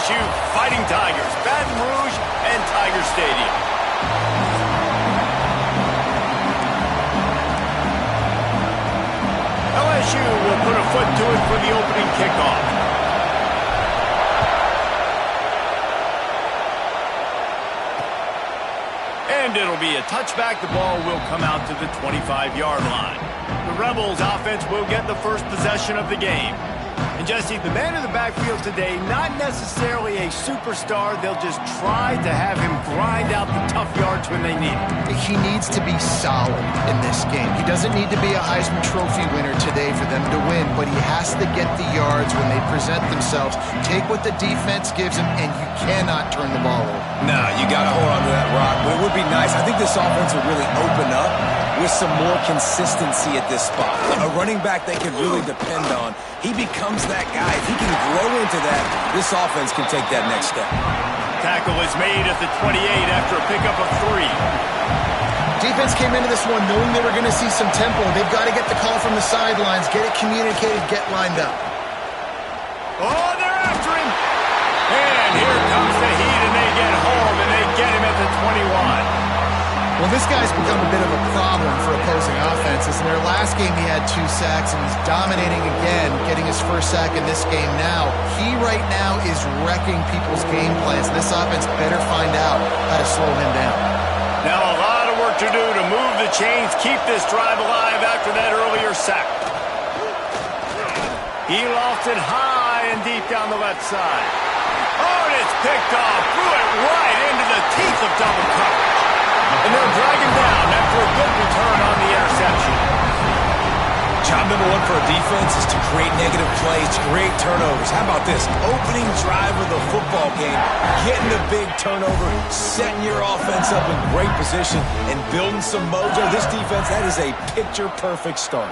LSU Fighting Tigers, Baton Rouge and Tiger Stadium. LSU will put a foot to it for the opening kickoff. And it'll be a touchback. The ball will come out to the 25-yard line. The Rebels offense will get the first possession of the game. And Jesse, the man in the backfield today, not necessarily a superstar. They'll just try to have him grind out the tough yards when they need it. He needs to be solid in this game. He doesn't need to be a Heisman Trophy winner today for them to win, but he has to get the yards when they present themselves. Take what the defense gives him, and you cannot turn the ball over. No, you got to hold on to that rock. But it would be nice. I think this offense would really open up with some more consistency at this spot. A running back they can really depend on. He becomes that guy. If he can grow into that, this offense can take that next step. Tackle is made at the 28 after a pickup of 3. Defense came into this one knowing they were going to see some tempo. They've got to get the call from the sidelines, get it communicated, get lined up. Oh, they're after him. And here comes the heat, and they get home, and they get him at the 21. Well, this guy's become a bit of a problem for opposing offenses. In their last game, he had 2 sacks, and he's dominating again, getting his first sack in this game now. He right now is wrecking people's game plans. This offense better find out how to slow him down. Now a lot of work to do to move the chains, keep this drive alive after that earlier sack. He lofted high and deep down the left side. Oh, and it's picked off, threw it right into the teeth of double coverage. And they'll drag him down after a good return on the interception. Job number 1 for a defense is to create negative plays, to create turnovers. How about this? Opening drive of the football game, getting a big turnover, setting your offense up in great position, and building some mojo. This defense, that is a picture-perfect start.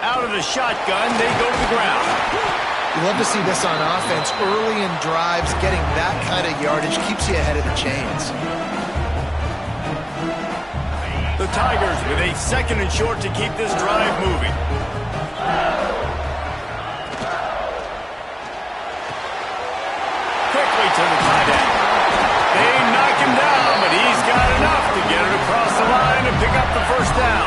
Out of the shotgun, they go to the ground. You love to see this on offense. Early in drives, getting that kind of yardage keeps you ahead of the chains. The Tigers with a 2nd and short to keep this drive moving. Quickly to the tight end. They knock him down, but he's got enough to get it across the line and pick up the first down.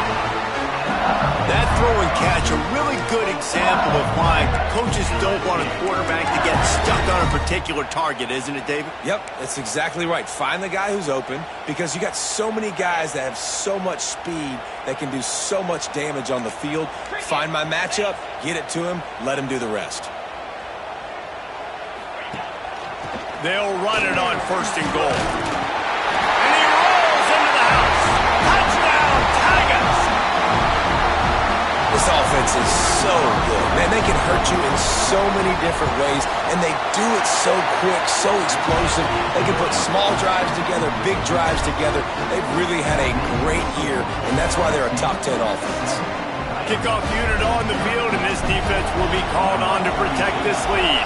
That throw and catch, a really good example of why coaches don't want a quarterback to get stuck on a particular target, isn't it, David? Yep, that's exactly right. Find the guy who's open, because you got so many guys that have so much speed that can do so much damage on the field. Find my matchup, get it to him, let him do the rest. They'll run it on 1st and goal. And he rolls into the house. Touchdown, Tigers! This offense is so good. Man, they can hurt you in so many different ways, and they do it so quick, so explosive. They can put small drives together, big drives together. They've really had a great year, and that's why they're a top 10 offense. Kickoff unit on the field, and this defense will be called on to protect this lead.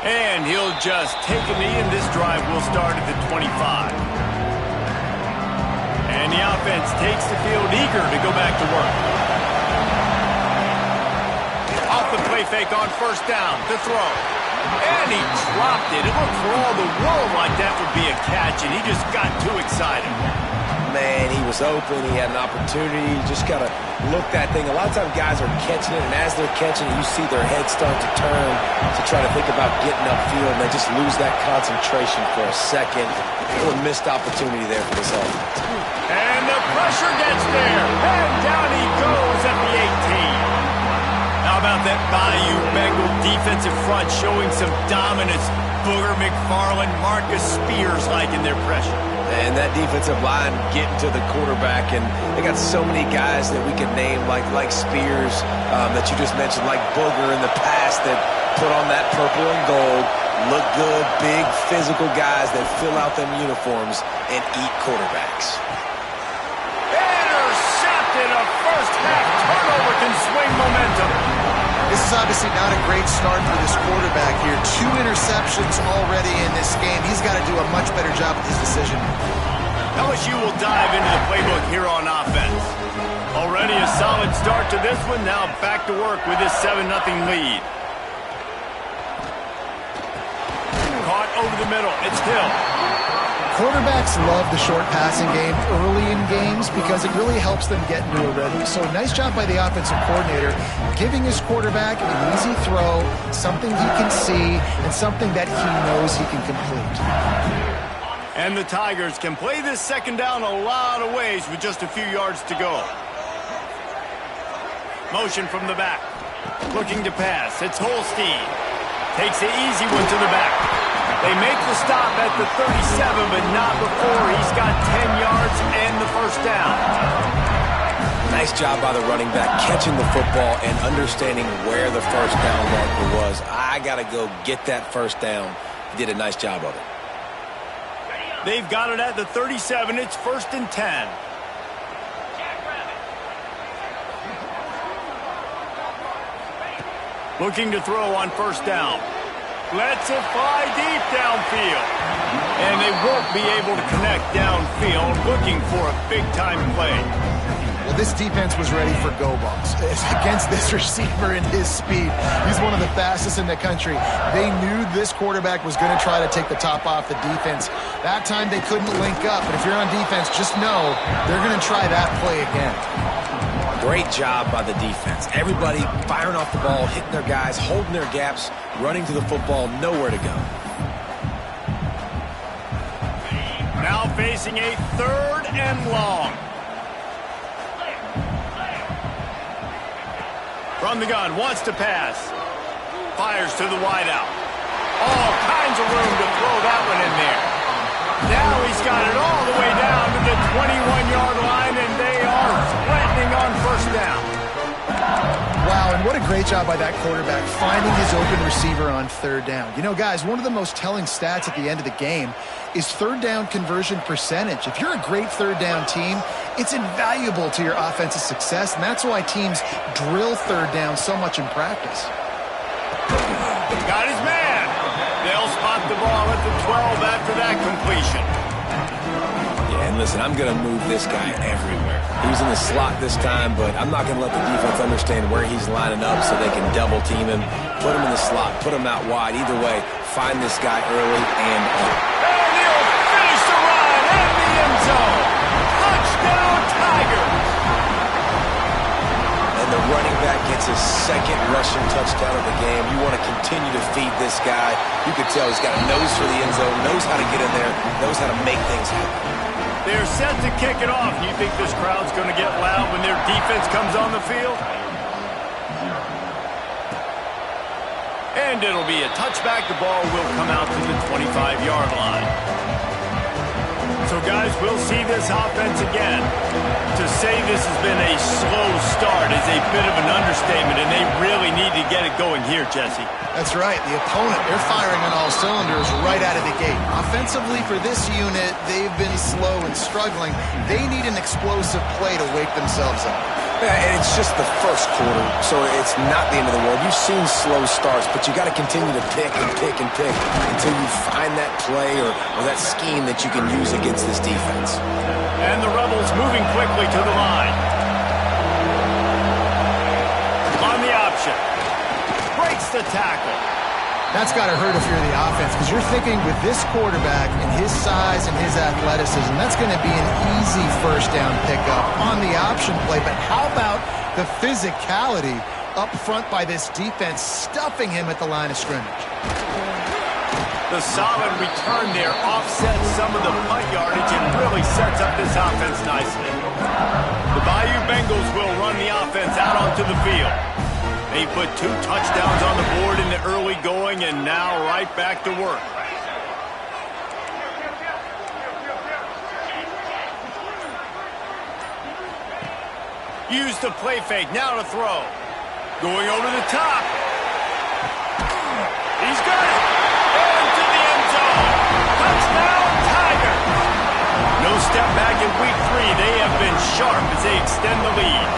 And he'll just take a knee, and this drive will start at the 25. And the offense takes the field, eager to go back to work. Off the play fake on 1st down, the throw. And he dropped it. It looked for all the world like that would be a catch, and he just got too excited. Man, he was open. He had an opportunity. You just got to look that thing. A lot of times guys are catching it, and as they're catching it, you see their head start to turn to try to think about getting upfield, and they just lose that concentration for a second. A little missed opportunity there for this offense. And the pressure gets there. And down he goes at the 18. How about that Bayou Bengal defensive front showing some dominance? Booger McFarland, Marcus Spears liking their pressure. And that defensive line getting to the quarterback, and they got so many guys that we could name like Spears that you just mentioned, like Booger in the past that put on that purple and gold, look good, big physical guys that fill out them uniforms and eat quarterbacks. Intercepted, a first half turnover can swing momentum. This is obviously not a great start for this quarterback here. 2 interceptions already in this game. He's got to do a much better job with his decision. LSU will dive into the playbook here on offense. Already a solid start to this one. Now back to work with his 7-0 lead. Caught over the middle. It's Hill. Quarterbacks love the short passing game early in games because it really helps them get into a rhythm. So nice job by the offensive coordinator giving his quarterback an easy throw, something he can see, and something that he knows he can complete. And the Tigers can play this second down a lot of ways with just a few yards to go. Motion from the back. Looking to pass. It's Holstein. Takes the easy one to the back. They make the stop at the 37, but not before he's got 10 yards and the first down. Nice job by the running back, catching the football and understanding where the first down marker was. I got to go get that first down. He did a nice job of it. They've got it at the 37. It's 1st and 10. Looking to throw on first down. Lets it fly deep downfield. And they won't be able to connect downfield, looking for a big-time play. Well, this defense was ready for go balls. Against this receiver and his speed, he's one of the fastest in the country. They knew this quarterback was going to try to take the top off the defense. That time they couldn't link up, but if you're on defense, just know they're going to try that play again. Great job by the defense. Everybody firing off the ball, hitting their guys, holding their gaps, running to the football, nowhere to go. Now facing a 3rd and long. From the gun, wants to pass. Fires to the wideout. All kinds of room to throw that one in there. Now he's got it all the way down to the 21-yard line, and they are threatening on first down. Wow, and what a great job by that quarterback finding his open receiver on 3rd down. You know, guys, one of the most telling stats at the end of the game is 3rd down conversion percentage. If you're a great 3rd down team, it's invaluable to your offensive success, and that's why teams drill 3rd down so much in practice. Got his man. They'll spot the ball at the 12 after that completion. Yeah, and listen, I'm going to move this guy everywhere. He was in the slot this time, but I'm not going to let the defense understand where he's lining up so they can double team him, put him in the slot, put him out wide. Either way, find this guy early and on. And he'll finish the run in the end zone. Touchdown, Tigers. And the running back gets his 2nd rushing touchdown of the game. You want to continue to feed this guy. You can tell he's got a nose for the end zone, knows how to get in there, knows how to make things happen. They're set to kick it off. You think this crowd's going to get loud when their defense comes on the field? And it'll be a touchback. The ball will come out to the 25-yard line. So, guys, we'll see this offense again. To say this has been a slow start is a bit of an understatement, and they really need to get it going here, Jesse. That's right. The opponent, they're firing on all cylinders right out of the gate. Offensively, for this unit, they've been slow and struggling. They need an explosive play to wake themselves up. Yeah, and it's just the first quarter, so it's not the end of the world. You've seen slow starts, but you got to continue to pick and pick and pick until you find that play or that scheme that you can use against this defense. And the Rebels moving quickly to the line. On the option. Breaks the tackle. That's got to hurt if you're the offense, because you're thinking with this quarterback and his size and his athleticism, that's going to be an easy first down pickup on the option play. But how about the physicality up front by this defense, stuffing him at the line of scrimmage? The solid return there offsets some of the punt yardage and really sets up this offense nicely. The Bayou Bengals will run the offense out onto the field. They put 2 touchdowns on the board in the early going, and now right back to work. Use the play fake, now to throw. Going over the top. He's got it. Into the end zone. Touchdown, Tigers. No step back in week 3. They have been sharp as they extend the lead.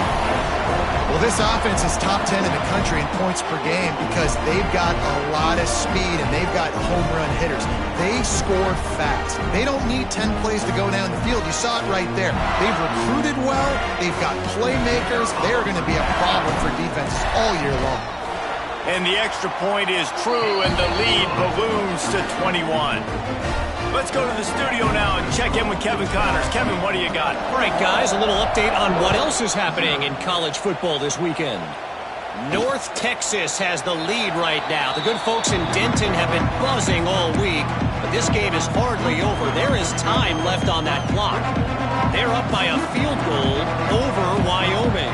Well, this offense is top 10 in the country in points per game because they've got a lot of speed and they've got home run hitters. They score fast. They don't need 10 plays to go down the field. You saw it right there. They've recruited well. They've got playmakers. They're going to be a problem for defenses all year long. And the extra point is true, and the lead balloons to 21. Let's go to the studio now and check in with Kevin Connors. Kevin, what do you got? All right, guys, a little update on what else is happening in college football this weekend. North Texas has the lead right now. The good folks in Denton have been buzzing all week, but this game is hardly over. There is time left on that clock. They're up by a field goal over Wyoming.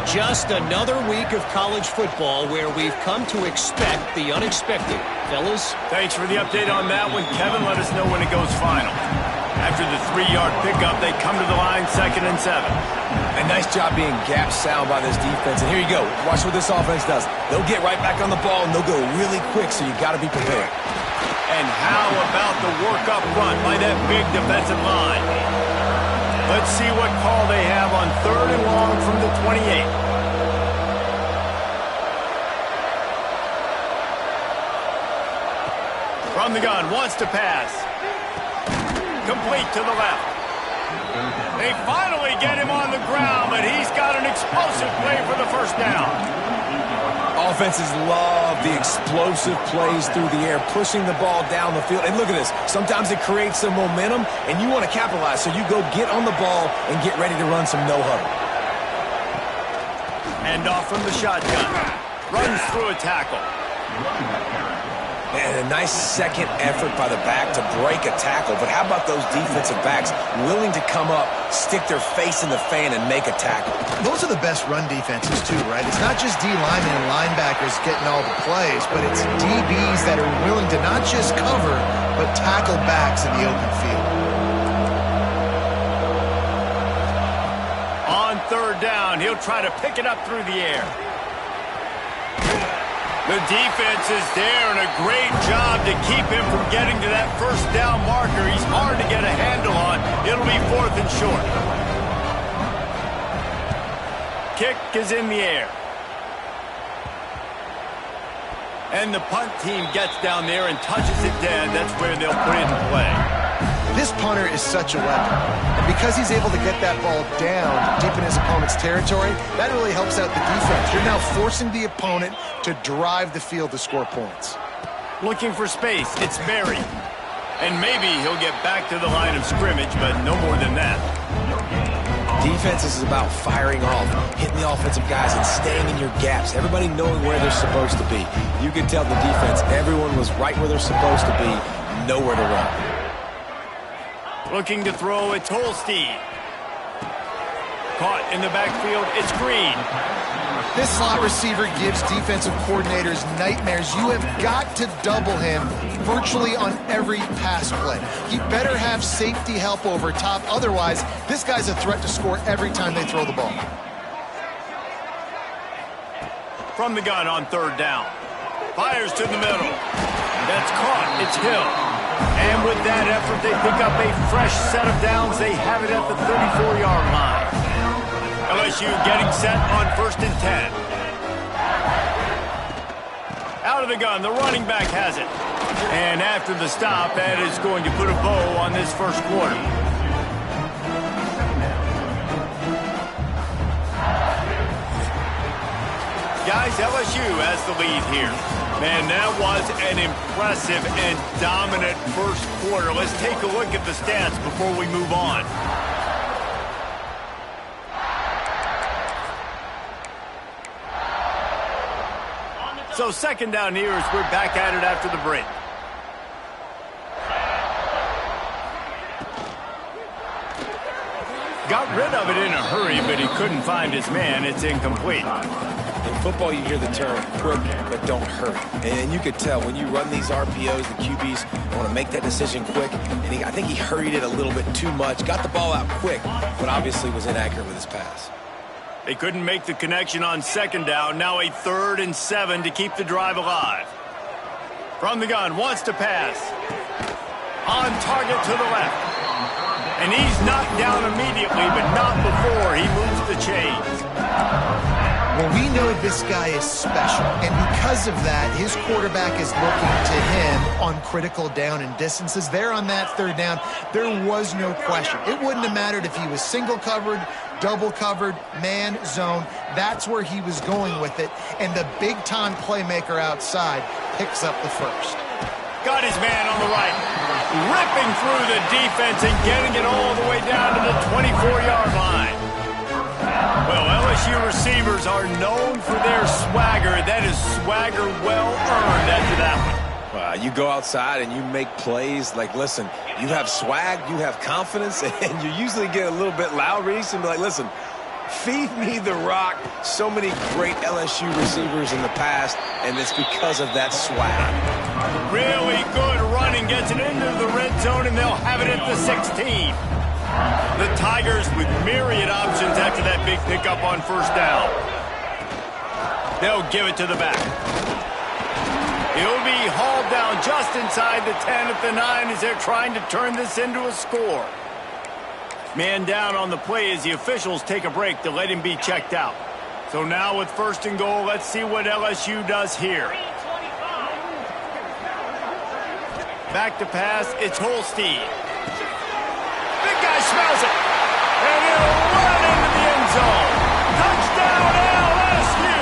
Just another week of college football where we've come to expect the unexpected. Fellas? Thanks for the update on that one. Kevin, let us know when it goes final. After the 3-yard pickup, they come to the line 2nd and 7. A nice job being gap sound by this defense. And here you go. Watch what this offense does. They'll get right back on the ball, and they'll go really quick, so you got to be prepared. And how about the work up front by that big defensive line? Let's see what call they have on 3rd and long from the 28. From the gun, wants to pass. Complete to the left. They finally get him on the ground, but he's got an explosive play for the first down. Offenses love the explosive plays through the air, pushing the ball down the field. And look at this. Sometimes it creates some momentum, and you want to capitalize. So you go get on the ball and get ready to run some no-huddle. And off from the shotgun. Runs through a tackle. And a nice second effort by the back to break a tackle. But how about those defensive backs willing to come up, stick their face in the fan, and make a tackle? Those are the best run defenses, too, right? It's not just D linemen and linebackers getting all the plays, but it's DBs that are willing to not just cover, but tackle backs in the open field. On 3rd down, he'll try to pick it up through the air. The defense is there, and a great job to keep him from getting to that first down marker. He's hard to get a handle on. It'll be 4th and short. Kick is in the air. And the punt team gets down there and touches it dead. That's where they'll put it in play. This punter is such a weapon. And because he's able to get that ball down deep in his opponent's territory, that really helps out the defense. You're now forcing the opponent to drive the field to score points. Looking for space. It's Berry. And maybe he'll get back to the line of scrimmage, but no more than that. Defense is about firing off, hitting the offensive guys, and staying in your gaps. Everybody knowing where they're supposed to be. You can tell the defense, everyone was right where they're supposed to be, nowhere to run. Looking to throw, it's Holstein. Caught in the backfield, it's Green. This slot receiver gives defensive coordinators nightmares. You have got to double him virtually on every pass play. He better have safety help over top. Otherwise, this guy's a threat to score every time they throw the ball. From the gun on 3rd down. Fires to the middle. That's caught. It's Hill. And with that effort, they pick up a fresh set of downs. They have it at the 34-yard line. LSU getting set on 1st and 10. Out of the gun, the running back has it. And after the stop, that is going to put a bow on this first quarter. Guys, LSU has the lead here. Man, that was an impressive and dominant first quarter. Let's take a look at the stats before we move on. So 2nd down here as we're back at it after the break. Got rid of it in a hurry, but he couldn't find his man. It's incomplete. In football, you hear the term quick, but don't hurry. And you could tell when you run these RPOs, the QBs want to make that decision quick. And I think he hurried it a little bit too much. Got the ball out quick, but obviously was inaccurate with his pass. They couldn't make the connection on 2nd down. Now a 3rd and 7 to keep the drive alive. From the gun, wants to pass. On target to the left. And he's knocked down immediately, but not before he moves the chains. Well, we know this guy is special, and because of that, his quarterback is looking to him on critical down and distances. There on that third down, there was no question. It wouldn't have mattered if he was single covered, double covered, man, zone. That's where he was going with it, and the big-time playmaker outside picks up the first. Got his man on the right, ripping through the defense and getting it all the way down to the 24-yard line. Well, LSU receivers are known for their swagger. That is swagger well earned after that one. You go outside and you make plays. Like, listen, you have swag, you have confidence, and you usually get a little bit loud, Reese, and be like, listen, feed me the rock. So many great LSU receivers in the past, and it's because of that swag. Really good running, gets it into the red zone, and they'll have it at the 16. The Tigers with myriad options after that big pickup on first down. They'll give it to the back. He'll be hauled down just inside the 10 at the 9 as they're trying to turn this into a score. Man down on the play as the officials take a break to let him be checked out. So now with first and goal, let's see what LSU does here. Back to pass, it's Holstein. Big guy smells it. And he'll run into the end zone. Touchdown, LSU!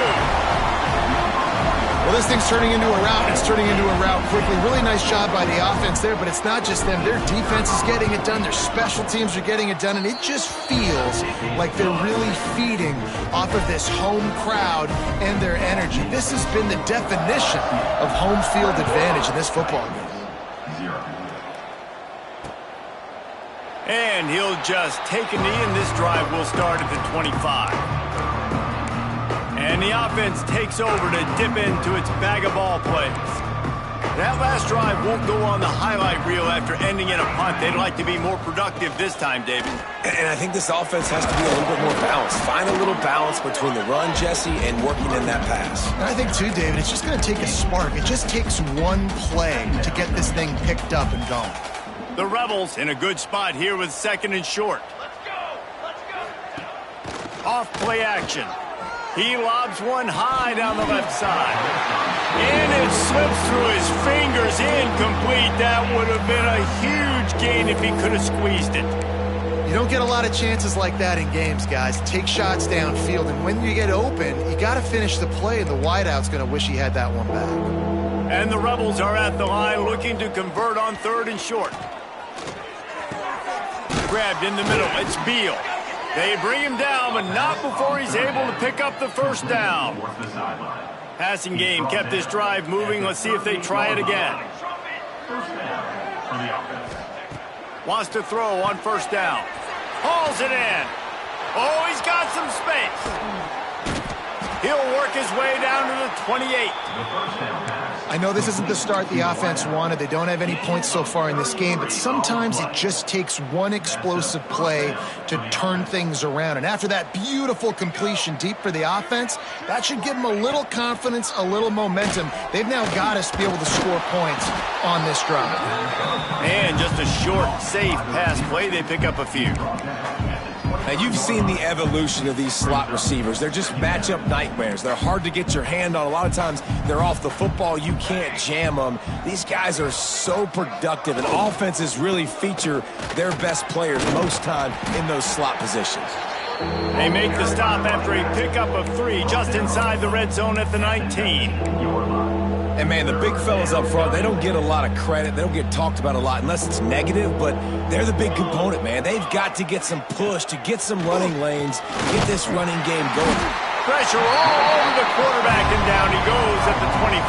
Well, this thing's turning into a rout. It's turning into a rout quickly. Really nice job by the offense there, but it's not just them. Their defense is getting it done. Their special teams are getting it done, and it just feels like they're really feeding off of this home crowd and their energy. This has been the definition of home field advantage in this football game. And he'll just take a knee, and this drive will start at the 25. And the offense takes over to dip into its bag of ball plays. That last drive won't go on the highlight reel after ending in a punt. They'd like to be more productive this time, David. And I think this offense has to be a little bit more balanced. Find a little balance between the run, Jesse, and working in that pass. And I think, too, David, it's just going to take a spark. It just takes one play to get this thing picked up and going. The Rebels in a good spot here with second and short. Let's go. Off play action. He lobs one high down the left side. And it slips through his fingers, incomplete. That would have been a huge gain if he could have squeezed it. You don't get a lot of chances like that in games, guys. Take shots downfield, and when you get open, you got to finish the play, and the wideout's going to wish he had that one back. And the Rebels are at the line looking to convert on third and short. Grabbed in the middle, it's Beal. They bring him down, but not before he's able to pick up the first down. Passing game kept this drive moving. Let's see if they try it again. Wants to throw on first down. Hauls it in. Oh, he's got some space. He'll work his way down to the 28. I know this isn't the start the offense wanted. They don't have any points so far in this game, but sometimes it just takes one explosive play to turn things around. And after that beautiful completion deep for the offense, that should give them a little confidence, a little momentum. They've now got us to be able to score points on this drive. And just a short, safe pass play. They pick up a few. And you've seen the evolution of these slot receivers. They're just matchup nightmares. They're hard to get your hand on. A lot of times they're off the football. You can't jam them. These guys are so productive, and offenses really feature their best players most time in those slot positions. They make the stop after a pickup of 3 just inside the red zone at the 19. And, man, the big fellas up front, they don't get a lot of credit. They don't get talked about a lot unless it's negative, but they're the big component, man. They've got to get some push, to get some running lanes, get this running game going. Pressure all over the quarterback, and down he goes at the 24.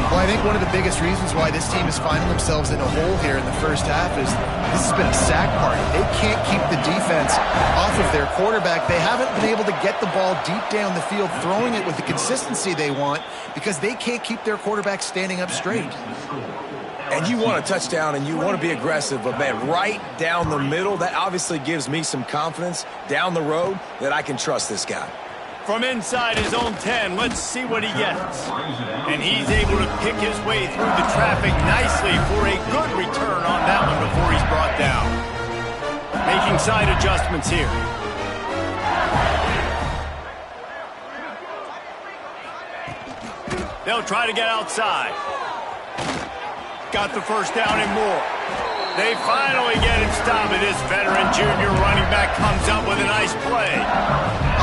Well, I think one of the biggest reasons why this team is finding themselves in a hole here in the first half is this has been a sack party. They can't keep the defense off of their quarterback. They haven't been able to get the ball deep down the field, throwing it with the consistency they want because they can't keep their quarterback standing up straight. And you want a touchdown and you want to be aggressive, but, man, right down the middle, that obviously gives me some confidence down the road that I can trust this guy. From inside his own 10, let's see what he gets. And he's able to pick his way through the traffic nicely for a good return on that one before he's brought down. Making side adjustments here. They'll try to get outside. Got the first down and more. They finally get him stopped, and this veteran junior running back comes up with a nice play.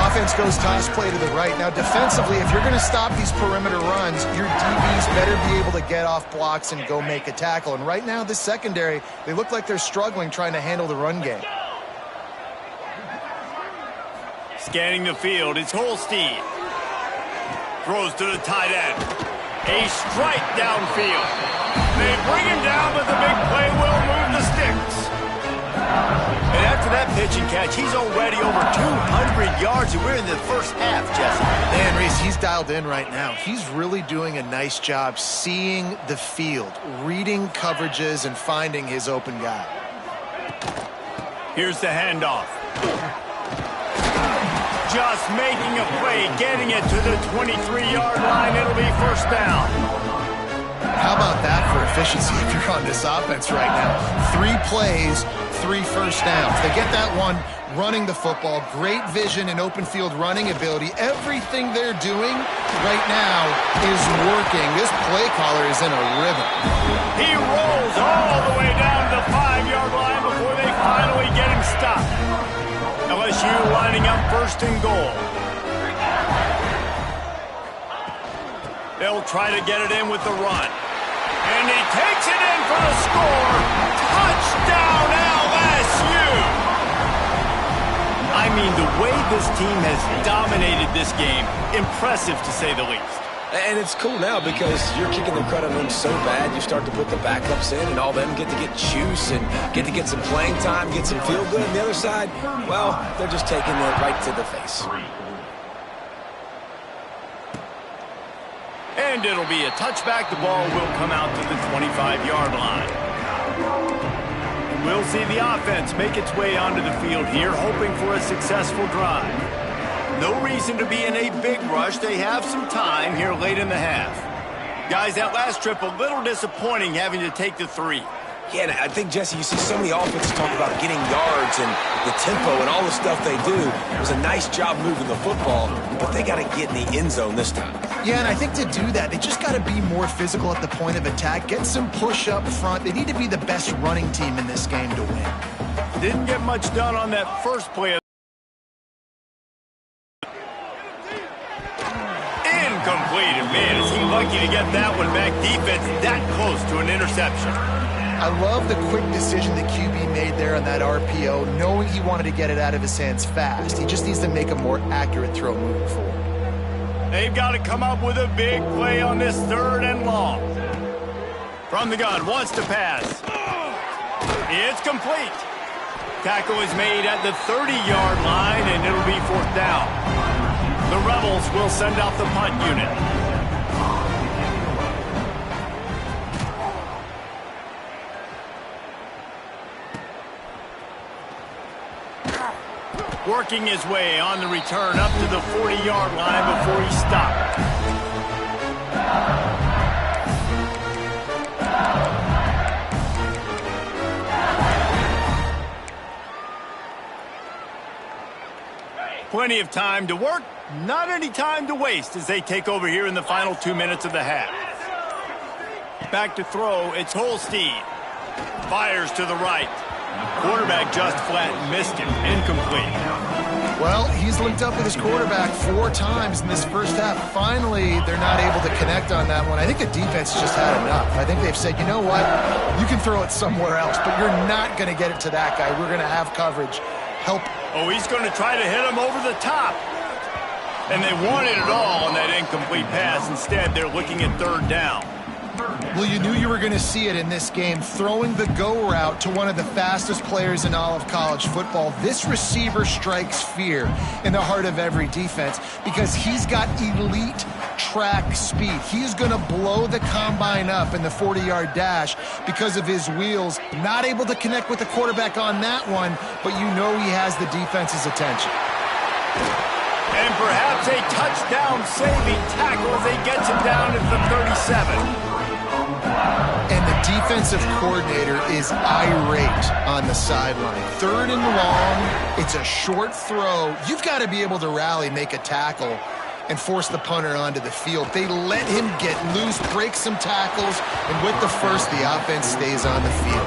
Offense goes toss play to the right. Now, defensively, if you're going to stop these perimeter runs, your DBs better be able to get off blocks and go make a tackle. And right now, this secondary, they look like they're struggling trying to handle the run game. Scanning the field, it's Holstein. Throws to the tight end. A strike downfield. They bring him down, but the big play will move the sticks. And after that pitch and catch, he's already over 200 yards, and we're in the first half, Jesse. Man, Reese, he's dialed in right now. He's really doing a nice job seeing the field, reading coverages, and finding his open guy. Here's the handoff. Just making a play, getting it to the 23-yard line. It'll be first down. How about that for efficiency if you're on this offense right now? 3 plays, 3 first downs. They get that one running the football. Great vision and open field running ability. Everything they're doing right now is working. This play caller is in a rhythm. He rolls all the way down to the 5-yard line before they finally get him stopped. LSU lining up first and goal. They'll try to get it in with the run. And he takes it in for the score. Touchdown, LSU! I mean, the way this team has dominated this game, impressive to say the least. And it's cool now because you're kicking the credit on them so bad, you start to put the backups in, and all them get to get juice and get to get some playing time, get some feel good. And the other side, well, they're just taking it right to the face. And it'll be a touchback. The ball will come out to the 25-yard line. We'll see the offense make its way onto the field here, hoping for a successful drive. No reason to be in a big rush. They have some time here late in the half. Guys, that last trip, a little disappointing having to take the 3. Yeah, and I think, Jesse, you see so many offenses talk about getting yards and the tempo and all the stuff they do. It was a nice job moving the football, but they got to get in the end zone this time. Yeah, and I think to do that, they just got to be more physical at the point of attack, get some push up front. They need to be the best running team in this game to win. Didn't get much done on that first play. Incomplete, and man, is he lucky to get that one back. Defense that close to an interception. I love the quick decision that QB made there on that RPO, knowing he wanted to get it out of his hands fast. He just needs to make a more accurate throw moving forward. They've got to come up with a big play on this 3rd and long. From the gun, wants to pass. It's complete. Tackle is made at the 30-yard line, and it'll be 4th down. The Rebels will send out the punt unit. Working his way on the return up to the 40-yard line before he stopped. Plenty of time to work, not any time to waste as they take over here in the final 2 minutes of the half. Back to throw, it's Holstein. Fires to the right. Quarterback just flat missed him. Incomplete. Well, he's linked up with his quarterback 4 times in this first half. Finally, they're not able to connect on that one. I think the defense just had enough. I think they've said, you know what? You can throw it somewhere else, but you're not going to get it to that guy. We're going to have coverage. Help. Oh, he's going to try to hit him over the top. And they wanted it all on that incomplete pass. Instead, they're looking at 3rd down. Well, you knew you were going to see it in this game, throwing the go route to one of the fastest players in all of college football. This receiver strikes fear in the heart of every defense because he's got elite track speed. He's going to blow the combine up in the 40-yard dash because of his wheels. Not able to connect with the quarterback on that one, but you know he has the defense's attention. And perhaps a touchdown-saving tackle as he gets him down at the 37. And the defensive coordinator is irate on the sideline. 3rd and long, it's a short throw. You've got to be able to rally, make a tackle. and force the punter onto the field. They let him get loose, break some tackles, and with the first, the offense stays on the field.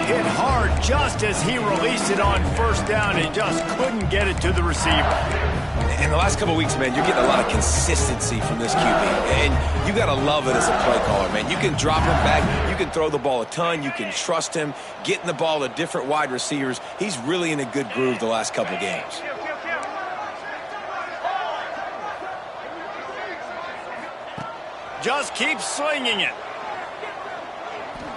Hit hard just as he released it on first down and just couldn't get it to the receiver. In the last couple of weeks, man, you're getting a lot of consistency from this QB, and you got to love it as a play caller, man. You can drop him back. You can throw the ball a ton. You can trust him, getting the ball to different wide receivers. He's really in a good groove the last couple of games. Just keep slinging it.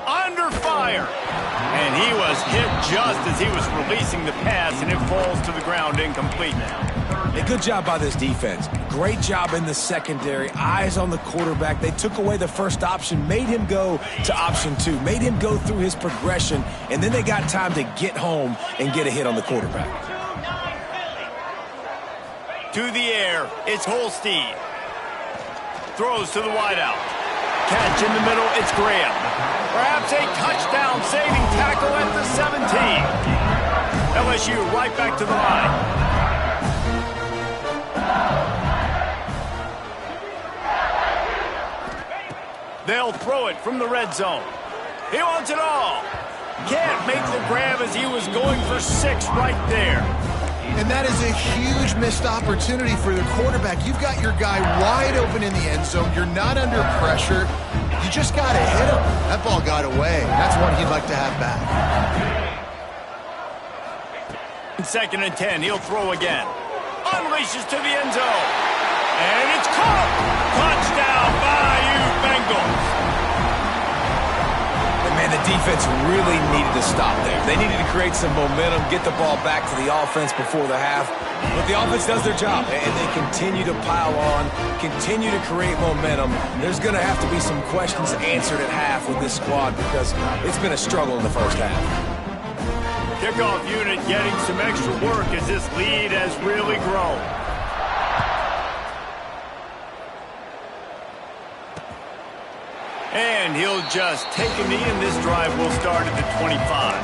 Under fire. And he was hit just as he was releasing the pass, and it falls to the ground incomplete now. A good job by this defense. Great job in the secondary. Eyes on the quarterback. They took away the first option, made him go to option 2, made him go through his progression, and then they got time to get home and get a hit on the quarterback. To the air, it's Holstein. Throws to the wideout. Catch in the middle, it's Graham. Perhaps a touchdown-saving tackle at the 17. LSU right back to the line. They'll throw it from the red zone. He wants it all. Can't make the grab as he was going for 6 right there. And that is a huge missed opportunity for the quarterback. You've got your guy wide open in the end zone. You're not under pressure. You just got to hit him. That ball got away. That's one he'd like to have back. 2nd and 10. He'll throw again. Unleashes to the end zone. And it's caught. Touchdown, Bayou Bengals. And man, the defense really needed to stop there. They needed to create some momentum, get the ball back to the offense before the half. But the offense does their job, and they continue to pile on, continue to create momentum. There's going to have to be some questions answered at half with this squad because it's been a struggle in the first half. Kickoff unit getting some extra work as this lead has really grown. And he'll just take a knee, and this drive will start at the 25.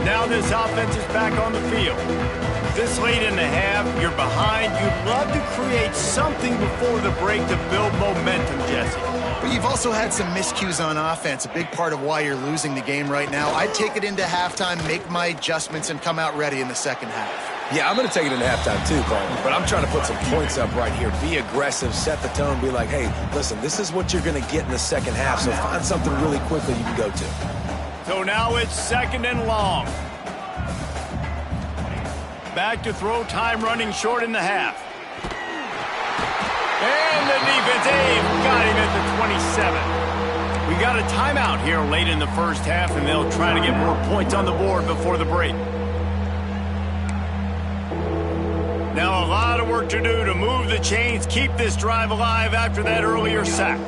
Now this offense is back on the field. This late in the half, you're behind. You'd love to create something before the break to build momentum, Jesse. But you've also had some miscues on offense, a big part of why you're losing the game right now. I'd take it into halftime, make my adjustments, and come out ready in the second half. Yeah, I'm going to take it into halftime too, Carlton, but I'm trying to put some points up right here. Be aggressive, set the tone, be like, hey, listen, this is what you're going to get in the second half, so find something really quickly you can go to. So now it's 2nd and long. Back to throw, time running short in the half. And the defense, got him at the 27. We got a timeout here late in the first half, and they'll try to get more points on the board before the break. Now a lot of work to do to move the chains, keep this drive alive after that earlier sack.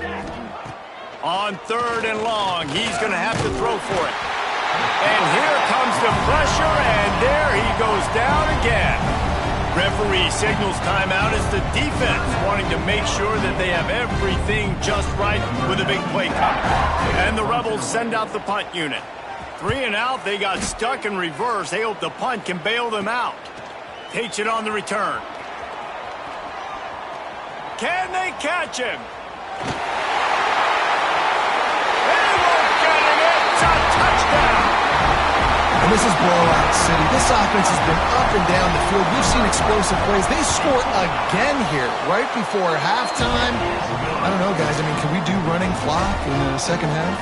On 3rd and long, he's going to have to throw for it. And here comes the pressure, and there he goes down again. Referee signals timeout as the defense wanting to make sure that they have everything just right with a big play coming. And the Rebels send out the punt unit. 3 and out, they got stuck in reverse. They hope the punt can bail them out. Takes it on the return. Can they catch him? They won't get him. It's a touchdown. And this is blowout city. This offense has been up and down the field. We've seen explosive plays. They score again here right before halftime. I don't know, guys. I mean, can we do running clock in the second half?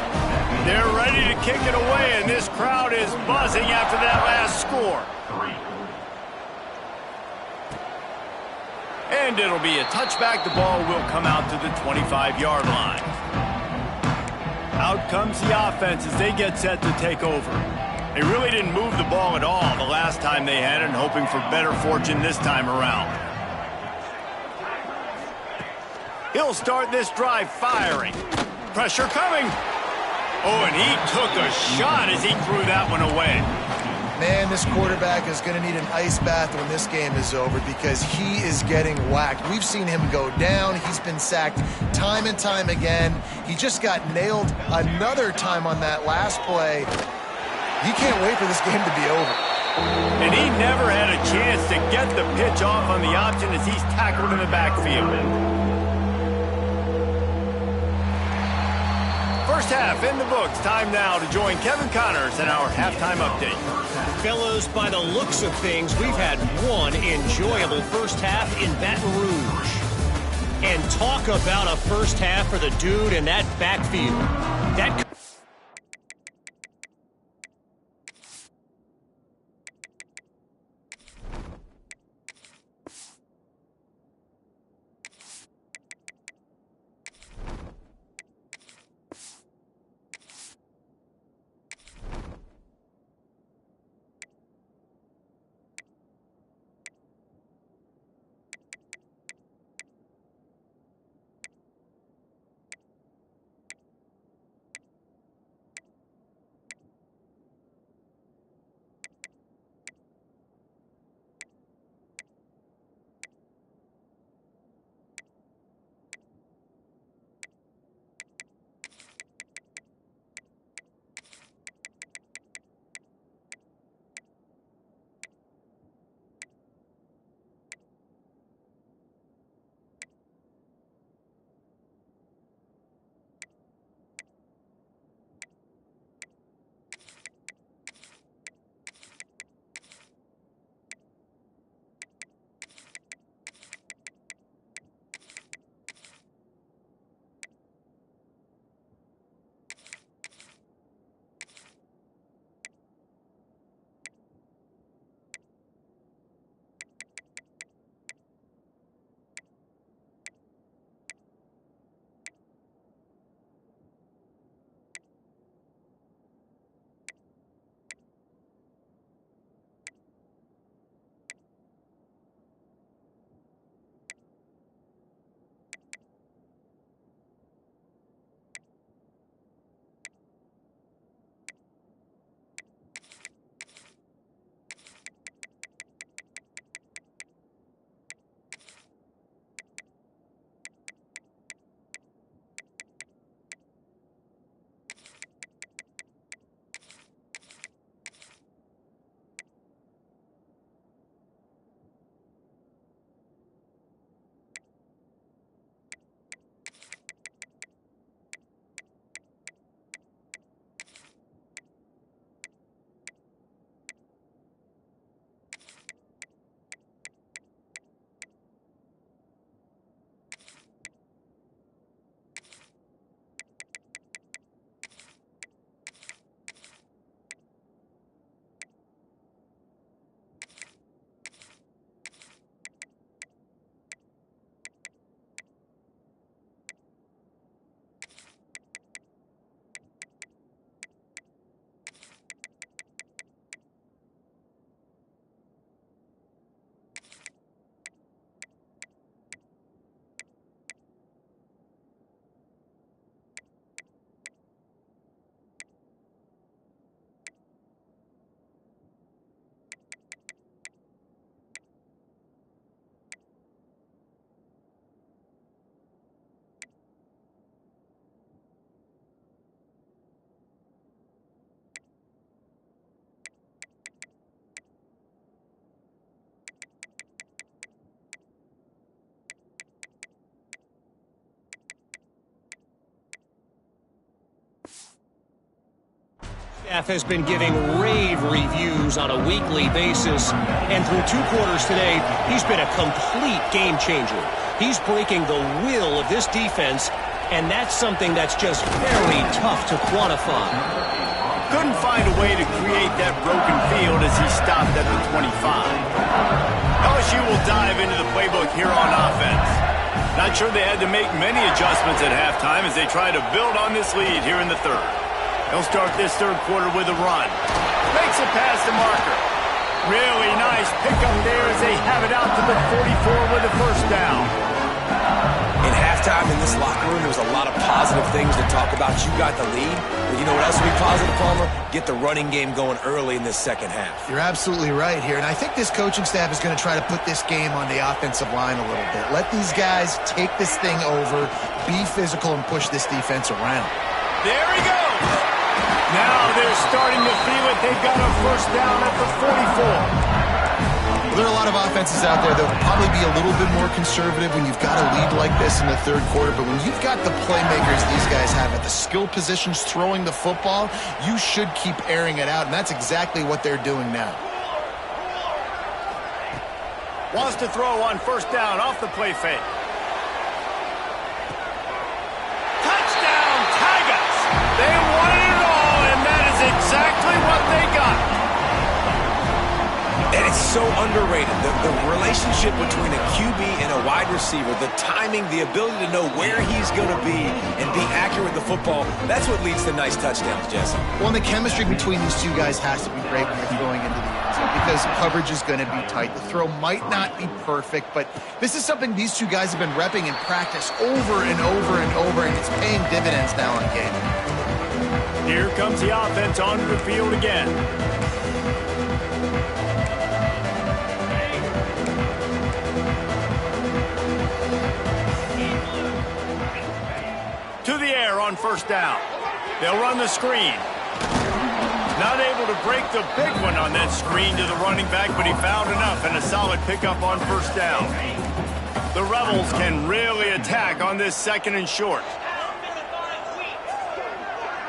They're ready to kick it away, and this crowd is buzzing after that last score. And it'll be a touchback. The ball will come out to the 25-yard line. Out comes the offense as they get set to take over. They really didn't move the ball at all the last time they had it, and hoping for better fortune this time around. He'll start this drive firing. Pressure coming. Oh, and he took a shot as he threw that one away. Man, this quarterback is going to need an ice bath when this game is over because he is getting whacked. We've seen him go down. He's been sacked time and time again. He just got nailed another time on that last play. He can't wait for this game to be over. And he never had a chance to get the pitch off on the option as he's tackled in the backfield. First half in the books. Time now to join Kevin Connors in our halftime update. Fellows, by the looks of things, we've had one enjoyable first half in Baton Rouge. And talk about a first half for the dude in that backfield. That staff has been giving rave reviews on a weekly basis, and through 2 quarters today, he's been a complete game changer. He's breaking the will of this defense, and that's something that's just very tough to quantify. Couldn't find a way to create that broken field as he stopped at the 25. LSU will dive into the playbook here on offense. Not sure they had to make many adjustments at halftime as they try to build on this lead here in the third. They'll start this third quarter with a run. Makes a pass to Marker. Really nice pickup there as they have it out to the 44 with a first down. In halftime in this locker room, there was a lot of positive things to talk about. You got the lead. But you know what else will be positive, Palmer? Get the running game going early in this second half. You're absolutely right here. And I think this coaching staff is going to try to put this game on the offensive line a little bit. Let these guys take this thing over, be physical, and push this defense around. There he goes. Now they're starting to feel it. They've got a first down at the 44. Well, there are a lot of offenses out there that will probably be a little bit more conservative when you've got a lead like this in the third quarter. But when you've got the playmakers these guys have at the skill positions throwing the football, you should keep airing it out. And that's exactly what they're doing now. Wants to throw on first down off the play fake. Touchdown, Tigers! They wanted it all, and that is exactly what they got. And it's so underrated. The relationship between a QB and a wide receiver, the timing, the ability to know where he's going to be and be accurate with the football, that's what leads to nice touchdowns, Jesse. Well, and the chemistry between these two guys has to be great when they're throwing into the end zone because coverage is going to be tight. The throw might not be perfect, but this is something these two guys have been repping in practice over and over and over, and it's paying dividends now on game. Here comes the offense onto the field again. To the air on first down. They'll run the screen. Not able to break the big one on that screen to the running back, but he found enough and a solid pickup on first down. The Rebels can really attack on this second and short.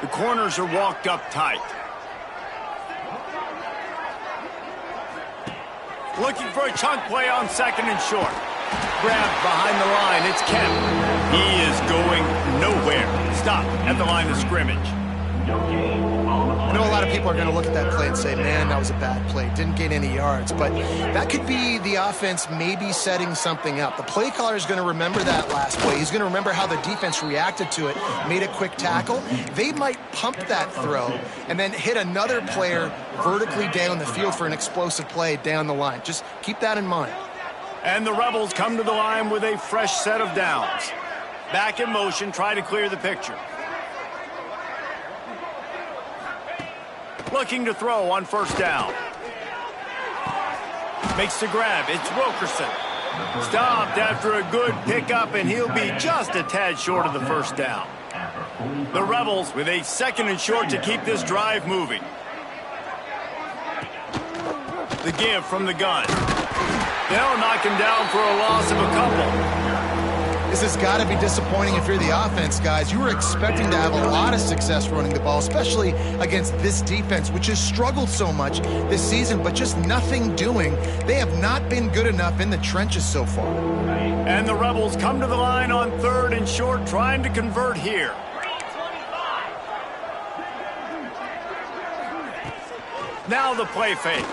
The corners are walked up tight. Looking for a chunk play on second and short. Grabbed behind the line. It's Kemp. He is going nowhere. Stop at the line of scrimmage. I know a lot of people are going to look at that play and say, man, that was a bad play. Didn't gain any yards. But that could be the offense maybe setting something up. The play caller is going to remember that last play. He's going to remember how the defense reacted to it, made a quick tackle. They might pump that throw and then hit another player vertically down the field for an explosive play down the line. Just keep that in mind. And the Rebels come to the line with a fresh set of downs. Back in motion, try to clear the picture. Looking to throw on first down. Makes the grab. It's Wilkerson. Stopped after a good pickup, and he'll be just a tad short of the first down. The Rebels with a second and short to keep this drive moving. The give from the gun. They'll knock him down for a loss of a couple. This has got to be disappointing if you're the offense, guys. You were expecting to have a lot of success running the ball, especially against this defense, which has struggled so much this season, but just nothing doing. They have not been good enough in the trenches so far. And the Rebels come to the line on third and short, trying to convert here. Now the play fake.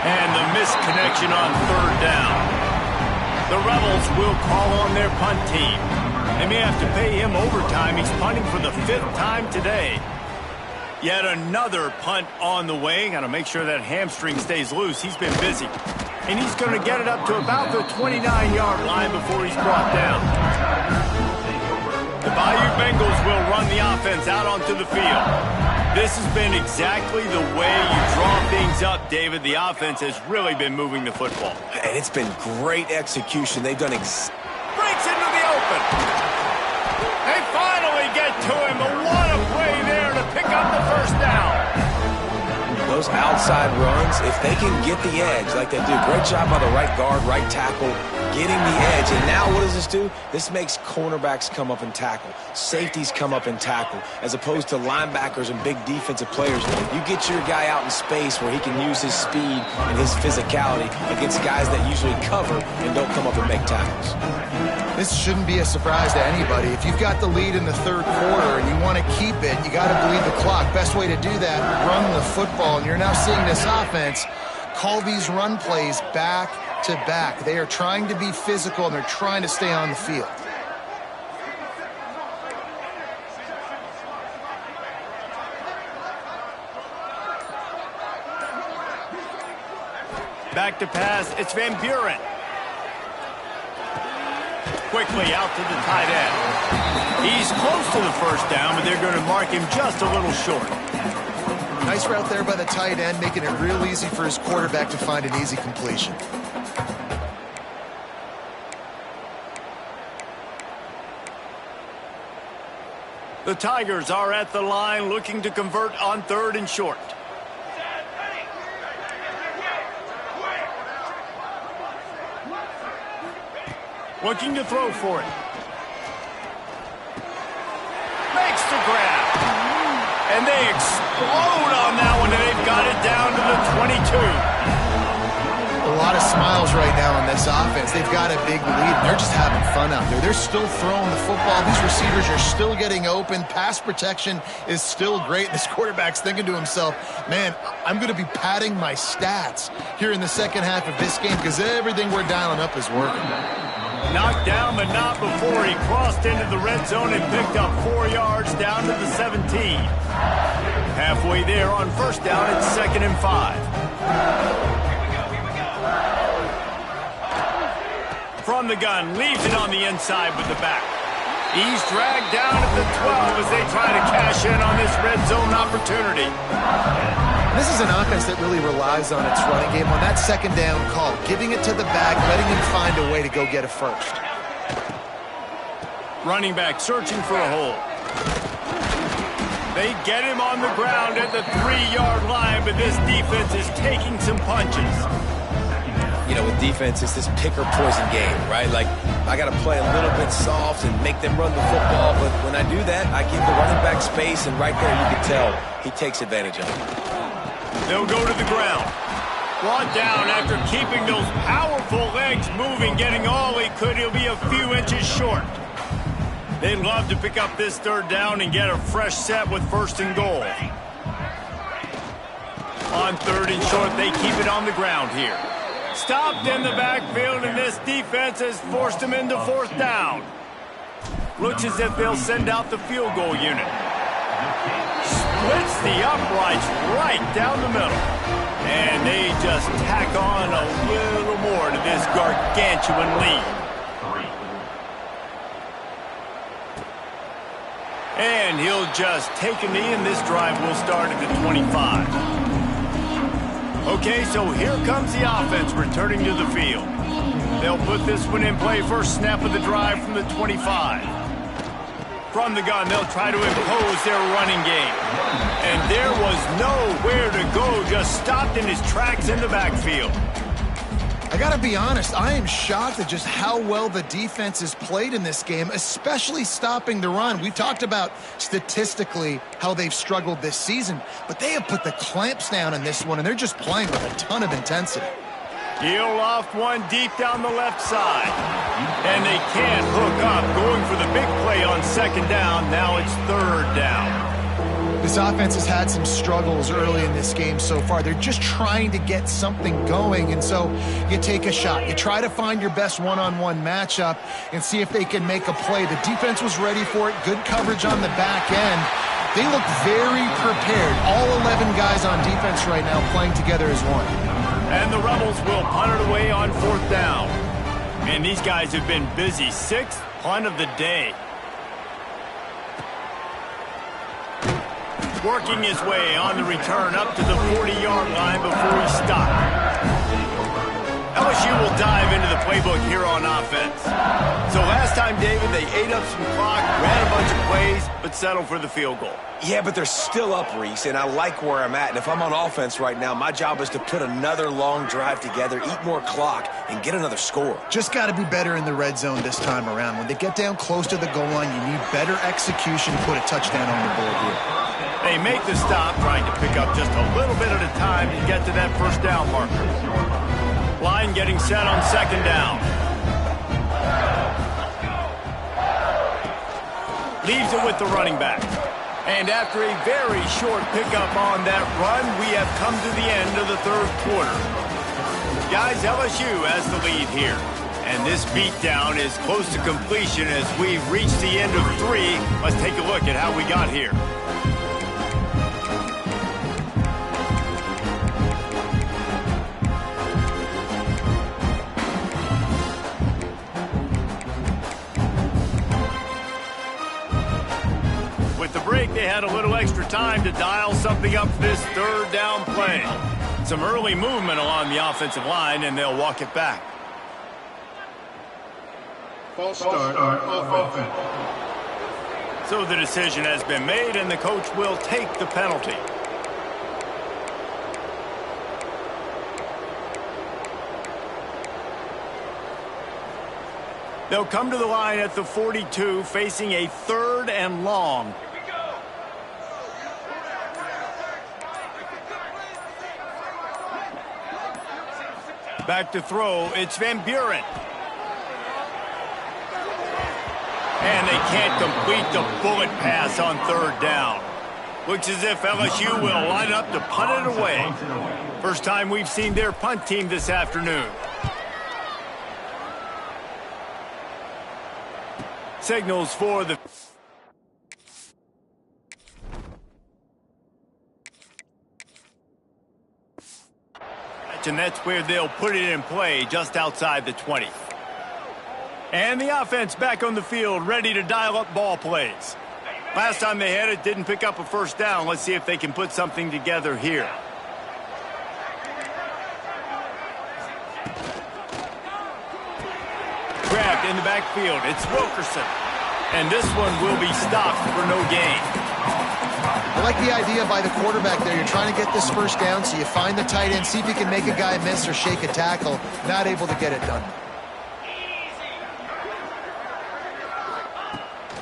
And the misconnection on third down. The Rebels will call on their punt team. They may have to pay him overtime. He's punting for the 5th time today. Yet another punt on the way. Got to make sure that hamstring stays loose. He's been busy. And he's going to get it up to about the 29-yard line before he's brought down. The Bayou Bengals will run the offense out onto the field. This has been exactly the way you draw things up, David. The offense has really been moving the football. And it's been great execution. They've done breaks into the open. They finally get to him, but what a play there to pick up the first down. Those outside runs, if they can get the edge like they do, great job by the right guard, right tackle, getting the edge. And now what does this do? This makes cornerbacks come up and tackle. Safeties come up and tackle. As opposed to linebackers and big defensive players, you get your guy out in space where he can use his speed and his physicality against guys that usually cover and don't come up and make tackles. This shouldn't be a surprise to anybody. If you've got the lead in the third quarter and you want to keep it, you got to bleed the clock. Best way to do that, run the football. And you're now seeing this offense call these run plays back to back. They are trying to be physical, and they're trying to stay on the field. Back to pass. It's Van Buren. Quickly out to the tight end. He's close to the first down, but they're going to mark him just a little short. Nice route there by the tight end, making it real easy for his quarterback to find an easy completion. The Tigers are at the line looking to convert on 3rd and short. Looking to throw for it. Makes the grab. And they explode on that one, and they've got it down to the 22. A lot of smiles right now on this offense. They've got a big lead. They're just having fun out there. They're still throwing the football. These receivers are still getting open. Pass protection is still great. This quarterback's thinking to himself, man, I'm going to be padding my stats here in the second half of this game because everything we're dialing up is working. Knocked down, but not before he crossed into the red zone and picked up 4 yards down to the 17. Halfway there on 1st down, it's 2nd and 5. From the gun, leaves it on the inside with the back. He's dragged down at the 12 as they try to cash in on this red zone opportunity. This is an offense that really relies on its running game on that 2nd down call, giving it to the back, letting him find a way to go get a first. Running back searching for a hole. They get him on the ground at the 3-yard line, but this defense is taking some punches. You know, with defense, it's this pick-or-poison game, right? Like, I got to play a little bit soft and make them run the football, but when I do that, I give the running back space, and right there you can tell he takes advantage of it. They'll go to the ground. Brought down after keeping those powerful legs moving, getting all he could. He'll be a few inches short. They'd love to pick up this 3rd down and get a fresh set with 1st and goal. On 3rd and short, they keep it on the ground here. Stopped in the backfield, and this defense has forced him into 4th down. Looks as if they'll send out the field goal unit. Splits the uprights right down the middle. And they just tack on a little more to this gargantuan lead. And he'll just take a knee, and this drive will start at the 25. Okay, so here comes the offense returning to the field. They'll put this one in play first snap of the drive from the 25. From the gun, they'll try to impose their running game. And there was nowhere to go, just stopped in his tracks in the backfield. I got to be honest, I am shocked at just how well the defense has played in this game, especially stopping the run. We talked about statistically how they've struggled this season, but they have put the clamps down in this one, and they're just playing with a ton of intensity. He'll loft one deep down the left side. And they can't hook up, going for the big play on 2nd down. Now it's 3rd down. This offense has had some struggles early in this game so far. They're just trying to get something going, and so you take a shot. You try to find your best one-on-one matchup and see if they can make a play. The defense was ready for it. Good coverage on the back end. They look very prepared. All 11 guys on defense right now playing together as one. And the Rebels will punt it away on 4th down. And these guys have been busy. 6th punt of the day. Working his way on the return up to the 40-yard line before he stopped. LSU will dive into the playbook here on offense. So last time, David, they ate up some clock, ran a bunch of plays, but settled for the field goal. Yeah, but they're still up, Reese, and I like where I'm at. And if I'm on offense right now, my job is to put another long drive together, eat more clock, and get another score. Just got to be better in the red zone this time around. When they get down close to the goal line, you need better execution to put a touchdown on the board here. They make the stop, trying to pick up just a little bit at a time to get to that 1st down marker. Line getting set on 2nd down. Leaves it with the running back. And after a very short pickup on that run, we have come to the end of the 3rd quarter. Guys, LSU has the lead here. And this beatdown is close to completion as we've reached the end of 3. Let's take a look at how we got here. They had a little extra time to dial something up for this 3rd down play. Some early movement along the offensive line, and they'll walk it back. False start on offense. So the decision has been made, and the coach will take the penalty. They'll come to the line at the 42, facing a 3rd and long. Back to throw, it's Van Buren. And they can't complete the bullet pass on 3rd down. Looks as if LSU will line up to punt it away. First time we've seen their punt team this afternoon. Signals for the... And that's where they'll put it in play, just outside the 20. And the offense back on the field, ready to dial up ball plays. Last time they had it, didn't pick up a first down. Let's see if they can put something together here. Grabbed in the backfield. It's Wilkerson. And this one will be stopped for no gain. I like the idea by the quarterback there. You're trying to get this first down, so you find the tight end, see if you can make a guy miss or shake a tackle. Not able to get it done.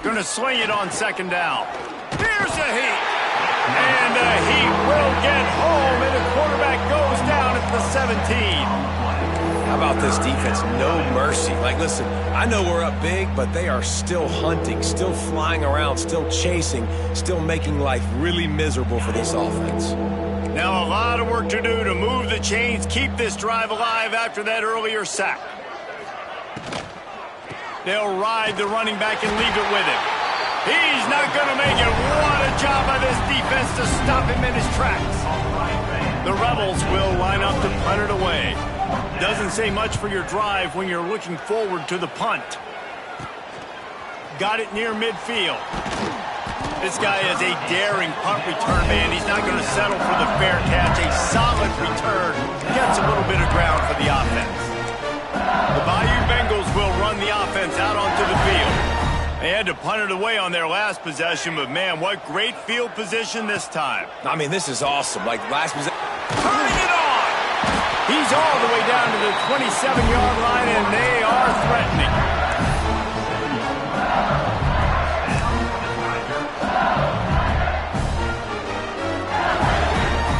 Going to sling it on 2nd down. Here's a heat. And the heat will get home, and the quarterback goes down at the 17. How about this defense? No mercy. Like, listen, I know we're up big, but they are still hunting, still flying around, still chasing, still making life really miserable for this offense. Now a lot of work to do to move the chains, keep this drive alive after that earlier sack. They'll ride the running back and leave it with him. He's not going to make it. What a job by this defense to stop him in his tracks. The Rebels will line up to punt it away. Doesn't say much for your drive when you're looking forward to the punt. Got it near midfield. This guy is a daring punt return man. He's not going to settle for the fair catch. A solid return. Gets a little bit of ground for the offense. The Bayou Bengals will run the offense out onto the field. They had to punt it away on their last possession, but man, what great field position this time. I mean, this is awesome. Like, last possession. Turning it on! He's all the way down to the 27-yard line, and they are threatening.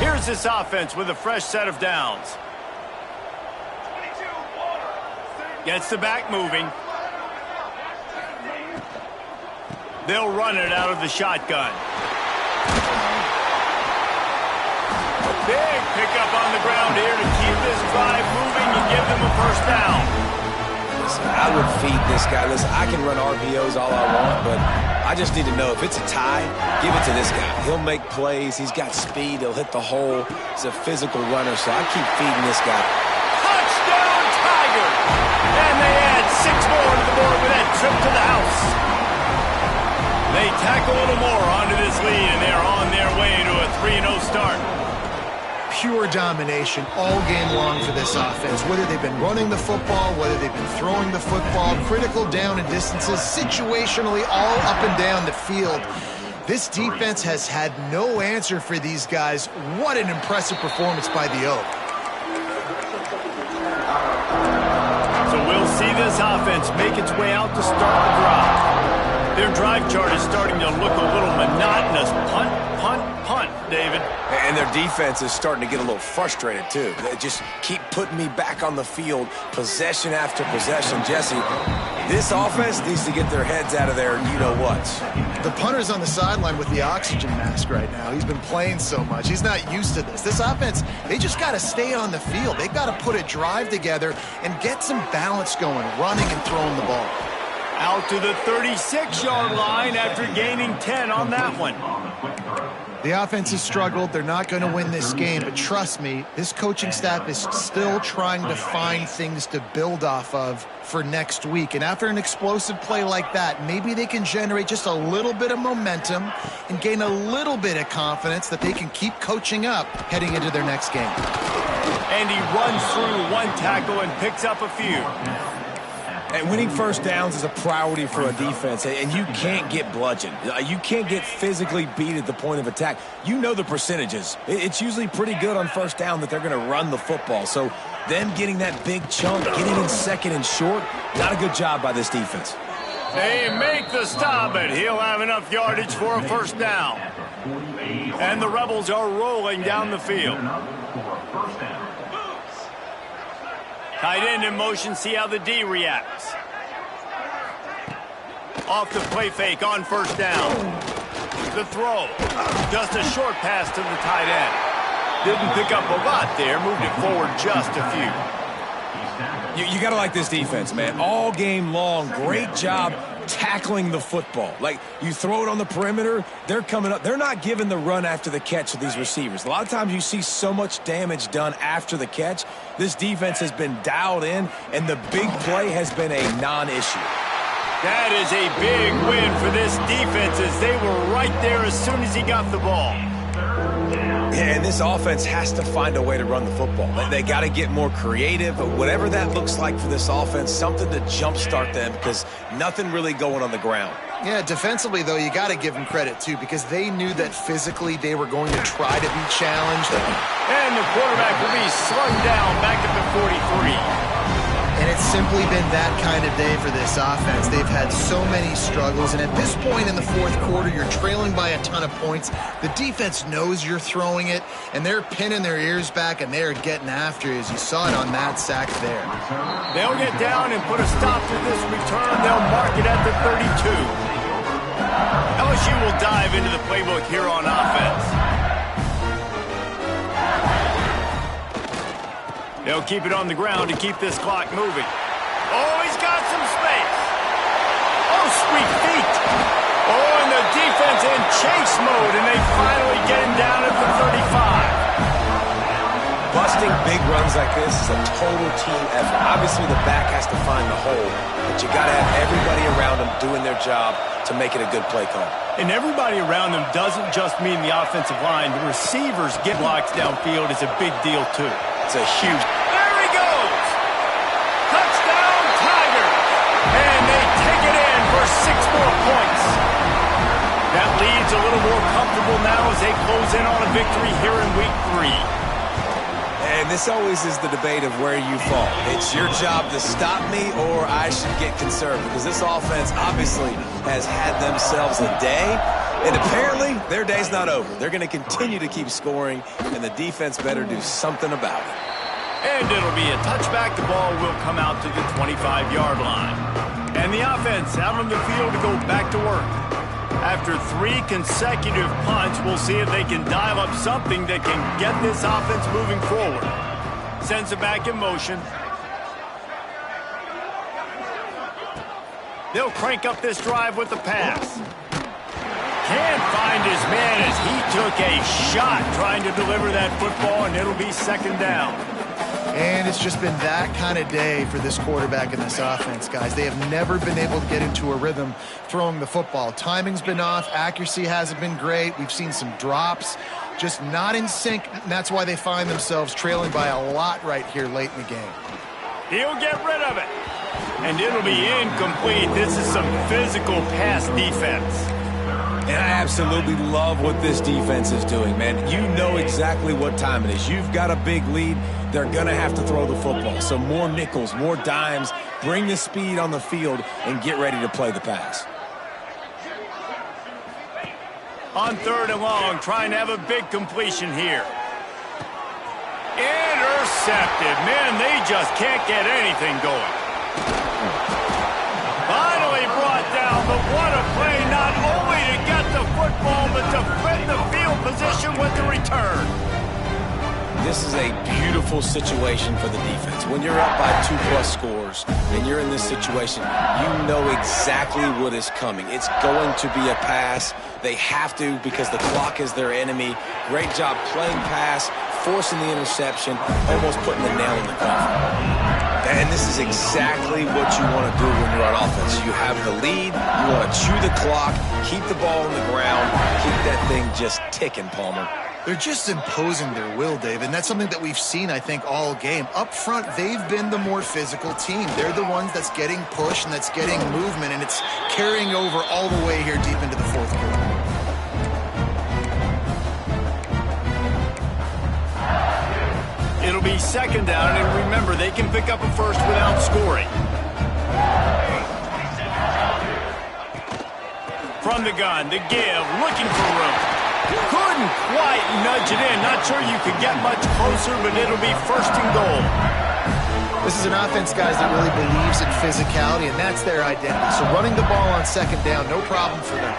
Here's this offense with a fresh set of downs. Gets the back moving. They'll run it out of the shotgun. Big pickup on the ground here to keep this drive moving and give them a first down. Listen, I would feed this guy. Listen, I can run RPOs all I want, but I just need to know if it's a tie, give it to this guy. He'll make plays. He's got speed. He'll hit the hole. He's a physical runner, so I keep feeding this guy. Touchdown, Tiger! And they add 6 more to the board with that trip to the house. They tack a little more onto this lead, and they're on their way to a 3-0 start. Pure domination all game long for this offense. Whether they've been running the football, whether they've been throwing the football, critical down and distances, situationally all up and down the field. This defense has had no answer for these guys. What an impressive performance by the Oak. So we'll see this offense make its way out to start the drive. Their drive chart is starting to look a little monotonous. Punt, punt, punt, David. And their defense is starting to get a little frustrated, too. They just keep putting me back on the field, possession after possession. Jesse, this offense needs to get their heads out of their you-know-whats. The punter's on the sideline with the oxygen mask right now. He's been playing so much. He's not used to this. This offense, they just got to stay on the field. They've got to put a drive together and get some balance going, running and throwing the ball. Out to the 36-yard line after gaining 10 on that one. The offense has struggled. They're not going to win this game, but trust me, this coaching staff is still trying to find things to build off of for next week. And after an explosive play like that, maybe they can generate just a little bit of momentum and gain a little bit of confidence that they can keep coaching up heading into their next game. And he runs through one tackle and picks up a few. And winning first downs is a priority for a defense, and you can't get bludgeoned. You can't get physically beat at the point of attack. You know the percentages. It's usually pretty good on first down that they're going to run the football. So them getting that big chunk, getting in second and short, not a good job by this defense. They make the stop, but he'll have enough yardage for a first down. And the Rebels are rolling down the field. Tight end in motion, see how the D reacts. Off the play fake on first down. The throw. Just a short pass to the tight end. Didn't pick up a lot there, moved it forward just a few. You got to like this defense, man. All game long, great job tackling the football. Like, you throw it on the perimeter, they're coming up. They're not giving the run after the catch to these receivers. A lot of times you see so much damage done after the catch. This defense has been dialed in, and the big play has been a non-issue. That is a big win for this defense, as they were right there as soon as he got the ball. And this offense has to find a way to run the football. They got to get more creative, but whatever that looks like for this offense, something to jumpstart them, because nothing really going on the ground. Yeah, defensively, though, you got to give them credit, too, because they knew that physically they were going to try to be challenged. And the quarterback will be slung down back at the 43. And it's simply been that kind of day for this offense. They've had so many struggles, and at this point in the fourth quarter, you're trailing by a ton of points. The defense knows you're throwing it, and they're pinning their ears back, and they're getting after you, as you saw it on that sack there. They'll get down and put a stop to this return. They'll mark it at the 32. LSU will dive into the playbook here on offense. They'll keep it on the ground to keep this clock moving. Oh, he's got some space. Oh, sweet feet. Oh, and the defense in chase mode, and they finally get him down at the 35. Busting big runs like this is a total team effort. Obviously, the back has to find the hole, but you got to have everybody around them doing their job to make it a good play call. And everybody around them doesn't just mean the offensive line. The receivers get blocks downfield is a big deal, too. It's a huge... There he goes! Touchdown, Tigers! And they take it in for 6 more points. That lead's a little more comfortable now as they close in on a victory here in Week 3. And this always is the debate of where you fall. It's your job to stop me, or I should get conservative, because this offense obviously has had themselves a day, and apparently their day's not over. They're going to continue to keep scoring, and the defense better do something about it. And it'll be a touchback. The ball will come out to the 25-yard line. And the offense out on the field to go back to work. After 3 consecutive punts, we'll see if they can dial up something that can get this offense moving forward. Sends it back in motion. They'll crank up this drive with the pass. Can't find his man as he took a shot trying to deliver that football, and it'll be second down. And it's just been that kind of day for this quarterback and this offense, guys. They have never been able to get into a rhythm throwing the football. Timing's been off. Accuracy hasn't been great. We've seen some drops, just not in sync, and that's why they find themselves trailing by a lot right here late in the game. He'll get rid of it. And it'll be incomplete. This is some physical pass defense. And I absolutely love what this defense is doing, man. You know exactly what time it is. You've got a big lead. They're going to have to throw the football. So more nickels, more dimes, bring the speed on the field, and get ready to play the pass. On 3rd and long, trying to have a big completion here. Intercepted. Man, they just can't get anything going. Finally brought down, but what a play, not only to get the football, but to fit the field position with the return. This is a beautiful situation for the defense. When you're up by 2+ scores and you're in this situation, you know exactly what is coming. It's going to be a pass. They have to, because the clock is their enemy. Great job playing pass, forcing the interception, almost putting the nail in the coffin. And this is exactly what you want to do when you're on offense. You have the lead, you want to chew the clock, keep the ball on the ground, keep that thing just ticking, Palmer. They're just imposing their will, Dave, and that's something that we've seen, I think, all game. Up front, they've been the more physical team. They're the ones that's getting pushed and that's getting movement, and it's carrying over all the way here deep into the fourth quarter. It'll be second down, and remember, they can pick up a first without scoring. From the gun, the give, looking for room. Couldn't quite nudge it in. Not sure you could get much closer, but it'll be first and goal. This is an offense, guys, that really believes in physicality, and that's their identity. So running the ball on second down, no problem for them.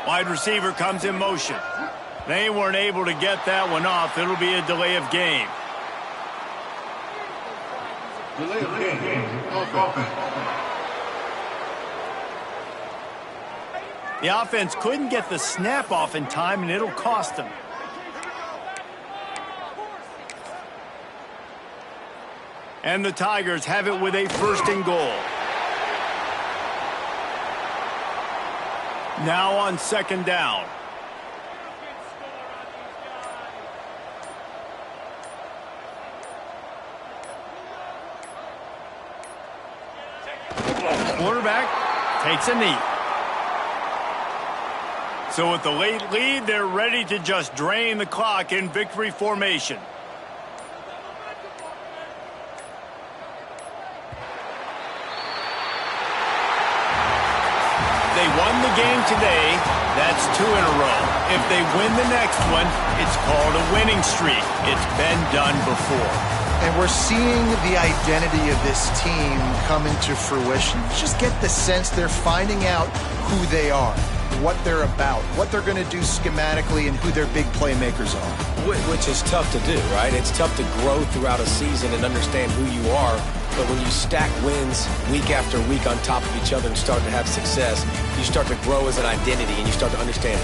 Wide receiver comes in motion. They weren't able to get that one off. It'll be a delay of game. Delay of game. Offense. The offense couldn't get the snap off in time, and it'll cost them. And the Tigers have it with a first and goal. Now on second down. Quarterback takes a knee. So with the late lead, they're ready to just drain the clock in victory formation. They won the game today. That's 2 in a row. If they win the next one, it's called a winning streak. It's been done before. And we're seeing the identity of this team come into fruition. Just get the sense they're finding out who they are, what they're about, what they're going to do schematically, and who their big playmakers are. Which is tough to do, right? It's tough to grow throughout a season and understand who you are. But when you stack wins week after week on top of each other and start to have success, you start to grow as an identity and you start to understand